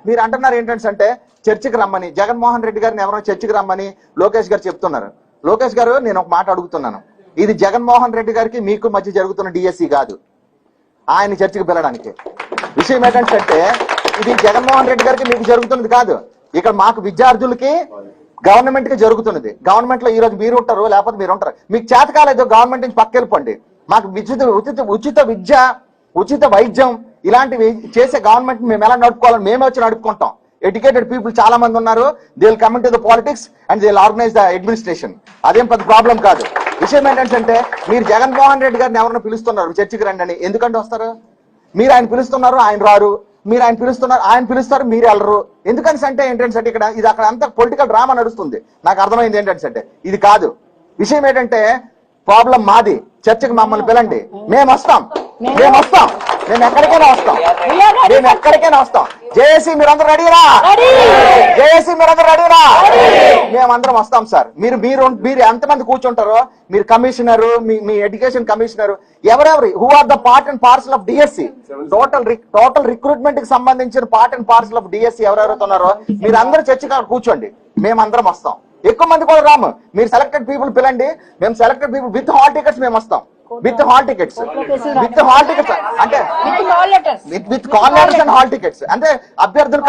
మీరు అంటున్నారు ఏంటంటే చర్చికి రమ్మని, జగన్మోహన్ రెడ్డి గారిని ఎవరో చర్చికి రమ్మని లోకేష్ గారు చెప్తున్నారు. లోకేష్ గారు, నేను ఒక మాట అడుగుతున్నాను, ఇది జగన్మోహన్ రెడ్డి గారికి మీకు మధ్య జరుగుతున్న డిఎస్సి కాదు, ఆయన చర్చికి పిలవడానికి. విషయం ఏంటంటే ఇది జగన్మోహన్ రెడ్డి గారికి మీకు జరుగుతున్నది కాదు, ఇక్కడ మాకు విద్యార్థులకి గవర్నమెంట్ కి జరుగుతున్నది. గవర్నమెంట్ లో ఈ రోజు మీరు ఉంటారు, లేకపోతే మీరు ఉంటారు. మీకు చేత కాలేదు గవర్నమెంట్ నుంచి పక్కెళ్ళిపోండి. మాకు ఉచిత విద్య, ఉచిత వైద్యం ఇలాంటివి చేసే గవర్నమెంట్ మేము ఎలా నడుపుకోవాలని మేమే వచ్చి నడుపుకుంటాం. ఎడ్యుకేటెడ్ పీపుల్ చాలా మంది ఉన్నారు. They will come in to the politics and they will organise the administration. అదేం పెద్ద ప్రాబ్లం కాదు. విషయం ఏంటంటే మీరు జగన్మోహన్ రెడ్డి గారిని ఎవరైనా పిలుస్తున్నారు చర్చికి రండి అని, ఎందుకంటే వస్తారు? మీరు ఆయన పిలుస్తున్నారు, ఆయన రారు. మీరు ఆయన పిలుస్తున్నారు, ఆయన పిలుస్తారు, మీరు వెళ్ళరు. ఎందుకని అంటే ఏంటంటే ఇక్కడ ఇది అక్కడ అంతా పొలిటికల్ డ్రామా నడుస్తుంది. నాకు అర్థమైంది ఏంటంటే ఇది కాదు. విషయం ఏంటంటే ప్రాబ్లం మాది. చర్చకి మమ్మల్ని పిలండి, మేము వస్తాం, మేము ఎక్కడికైనా వస్తాం. జేఏసీ మీరందరూ రెడీనా? జేఏసీ మీరందరూ రెడీనా? మేమందరం వస్తాం సార్. మీరు ఎంతమంది కూర్చుంటారో, మీరు కమిషనర్, మీ ఎడ్యుకేషన్ కమిషనర్, ఎవరెవరు who are the part and parcel of DSC, total recruitment కి సంబంధించిన part and parcel of DSC ఎవరెవరైతే ఉన్నారో మీరు అందరూ చర్చగా కూర్చోండి, మేమందరం వస్తాం. ఎక్కువ మంది కూడా రాము, మీరు సెలెక్టెడ్ పీపుల్ పిలండి. మేము selected people with hall tickets మేము వస్తాం. విత్ హాల్ టికెట్స్ అంటే with call letters and hall tickets అంటే అభ్యర్థులు